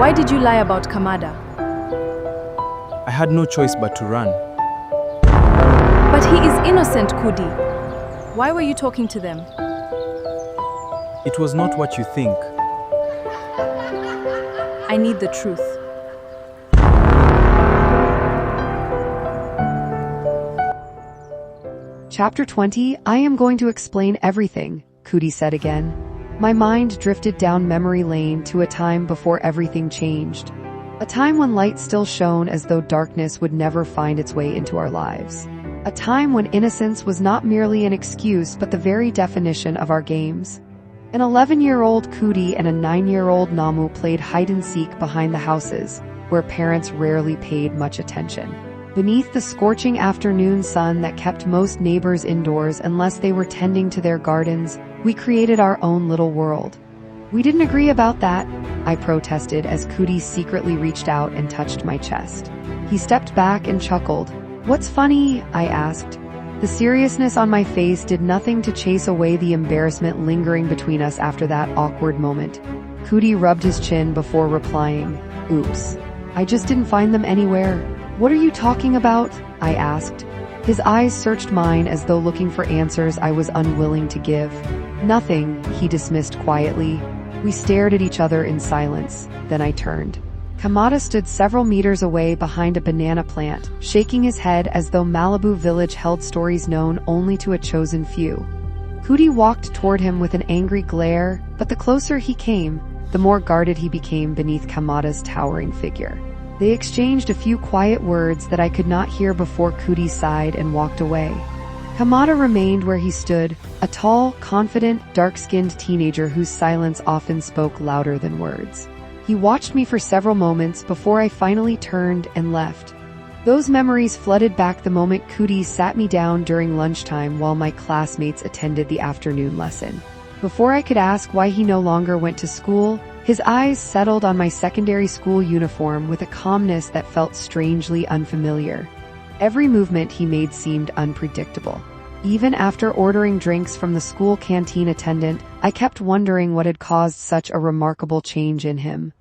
Why did you lie about Kamada? I had no choice but to run. But he is innocent, Kudi. Why were you talking to them? It was not what you think. I need the truth. Chapter 20, I am going to explain everything, Kudi said again. My mind drifted down memory lane to a time before everything changed. A time when light still shone as though darkness would never find its way into our lives. A time when innocence was not merely an excuse but the very definition of our games. An 11-year-old Kudi and a 9-year-old Namu played hide-and-seek behind the houses, where parents rarely paid much attention. Beneath the scorching afternoon sun that kept most neighbors indoors unless they were tending to their gardens, we created our own little world. We didn't agree about that, I protested as Kudi secretly reached out and touched my chest. He stepped back and chuckled. What's funny? I asked. The seriousness on my face did nothing to chase away the embarrassment lingering between us after that awkward moment. Kudi rubbed his chin before replying, Oops. I just didn't find them anywhere. What are you talking about? I asked. His eyes searched mine as though looking for answers I was unwilling to give. Nothing, he dismissed quietly. We stared at each other in silence. Then I turned. Kamada stood several meters away behind a banana plant, shaking his head as though Malibu Village held stories known only to a chosen few. Kudi walked toward him with an angry glare, but the closer he came, the more guarded he became beneath Kamada's towering figure. They exchanged a few quiet words that I could not hear before Kudi sighed and walked away. Kamada remained where he stood, a tall, confident, dark-skinned teenager whose silence often spoke louder than words. He watched me for several moments before I finally turned and left. Those memories flooded back the moment Kudi sat me down during lunchtime while my classmates attended the afternoon lesson. Before I could ask why he no longer went to school, his eyes settled on my secondary school uniform with a calmness that felt strangely unfamiliar. Every movement he made seemed unpredictable. Even after ordering drinks from the school canteen attendant, I kept wondering what had caused such a remarkable change in him.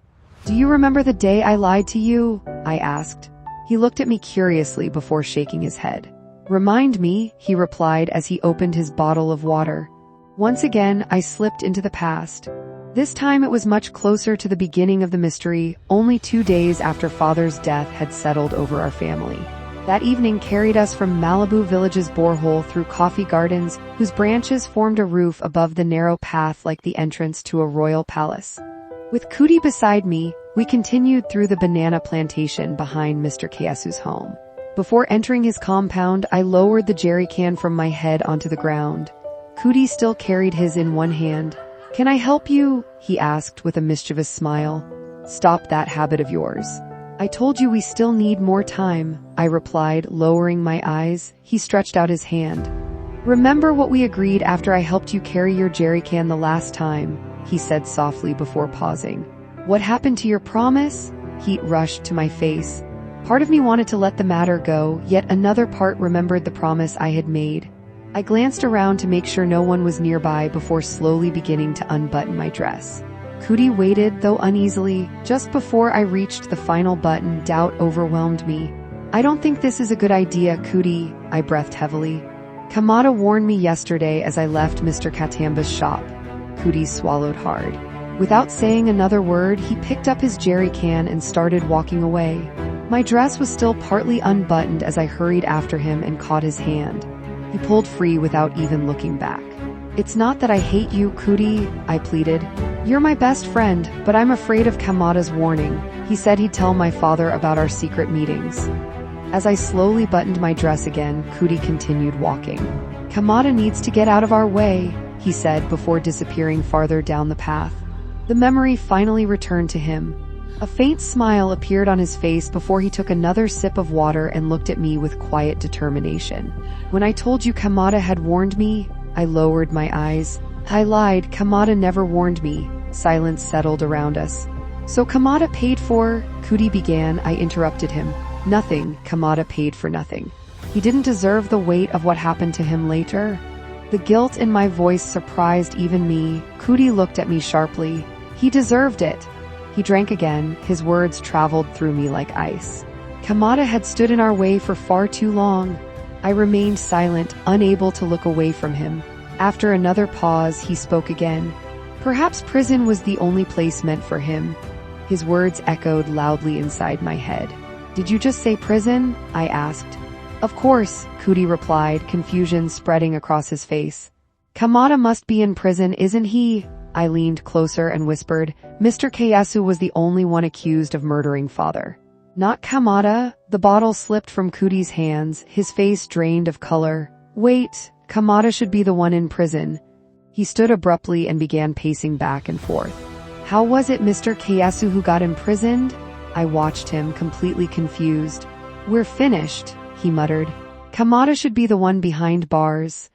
Do you remember the day I lied to you? I asked. He looked at me curiously before shaking his head. Remind me, he replied as he opened his bottle of water. Once again, I slipped into the past. This time it was much closer to the beginning of the mystery, only 2 days after Father's death had settled over our family. That evening carried us from Malibu Village's borehole through coffee gardens, whose branches formed a roof above the narrow path like the entrance to a royal palace. With Kudi beside me, we continued through the banana plantation behind Mr. Kiesu's home. Before entering his compound, I lowered the jerry can from my head onto the ground. Kudi still carried his in one hand. Can I help you? He asked with a mischievous smile. Stop that habit of yours. I told you we still need more time, I replied, lowering my eyes. He stretched out his hand. Remember what we agreed after I helped you carry your jerry can the last time, he said softly before pausing. What happened to your promise? Heat rushed to my face. Part of me wanted to let the matter go, yet another part remembered the promise I had made. I glanced around to make sure no one was nearby before slowly beginning to unbutton my dress. Kudi waited, though uneasily. Just before I reached the final button, doubt overwhelmed me. I don't think this is a good idea, Kudi, I breathed heavily. Kamada warned me yesterday as I left Mr. Katamba's shop. Kudi swallowed hard. Without saying another word, he picked up his jerry can and started walking away. My dress was still partly unbuttoned as I hurried after him and caught his hand. He pulled free without even looking back. It's not that I hate you, Kudi, I pleaded. You're my best friend, but I'm afraid of Kamada's warning. He said he'd tell my father about our secret meetings. As I slowly buttoned my dress again, Kudi continued walking. Kamada needs to get out of our way, he said before disappearing farther down the path. The memory finally returned to him. A faint smile appeared on his face before he took another sip of water and looked at me with quiet determination. When I told you Kamada had warned me, I lowered my eyes. I lied, Kamada never warned me. Silence settled around us. So Kamada paid for, Kudi began. I interrupted him. Nothing, Kamada paid for nothing. He didn't deserve the weight of what happened to him later. The guilt in my voice surprised even me. Kudi looked at me sharply. He deserved it. He drank again, his words traveled through me like ice. Kamada had stood in our way for far too long. I remained silent, unable to look away from him. After another pause, he spoke again. Perhaps prison was the only place meant for him. His words echoed loudly inside my head. Did you just say prison? I asked. Of course, Kudi replied, confusion spreading across his face. Kamada must be in prison, isn't he? I leaned closer and whispered, Mr. Kayasu was the only one accused of murdering father. Not Kamada. The bottle slipped from Kudi's hands, his face drained of color. Wait, Kamada should be the one in prison. He stood abruptly and began pacing back and forth. How was it Mr. Kayasu who got imprisoned? I watched him, completely confused. We're finished, he muttered. Kamada should be the one behind bars.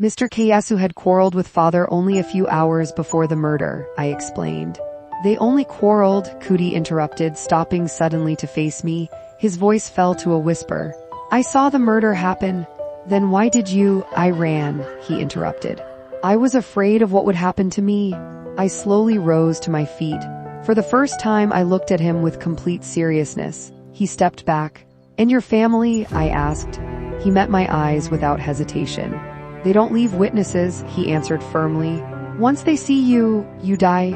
Mr. Kayasu had quarreled with father only a few hours before the murder, I explained. They only quarreled, Kudi interrupted, stopping suddenly to face me. His voice fell to a whisper. I saw the murder happen. Then why did you? I ran, he interrupted. I was afraid of what would happen to me. I slowly rose to my feet. For the first time, I looked at him with complete seriousness. He stepped back. And your family? I asked. He met my eyes without hesitation. They don't leave witnesses, he answered firmly. Once they see you, you die.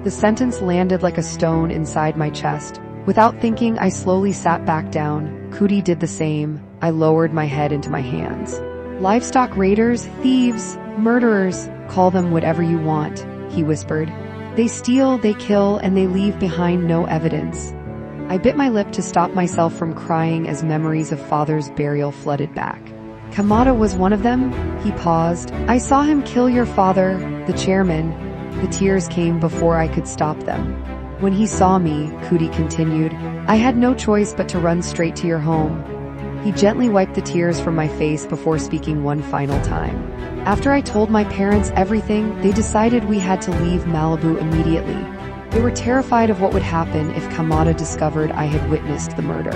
The sentence landed like a stone inside my chest. Without thinking, I slowly sat back down. Kudi did the same. I lowered my head into my hands. Livestock raiders, thieves, murderers, call them whatever you want, he whispered. They steal, they kill, and they leave behind no evidence. I bit my lip to stop myself from crying as memories of father's burial flooded back. Kamada was one of them? He paused. I saw him kill your father, the chairman. The tears came before I could stop them. When he saw me, Kudi continued, I had no choice but to run straight to your home. He gently wiped the tears from my face before speaking one final time. After I told my parents everything, they decided we had to leave Malibu immediately. They were terrified of what would happen if Kamada discovered I had witnessed the murder.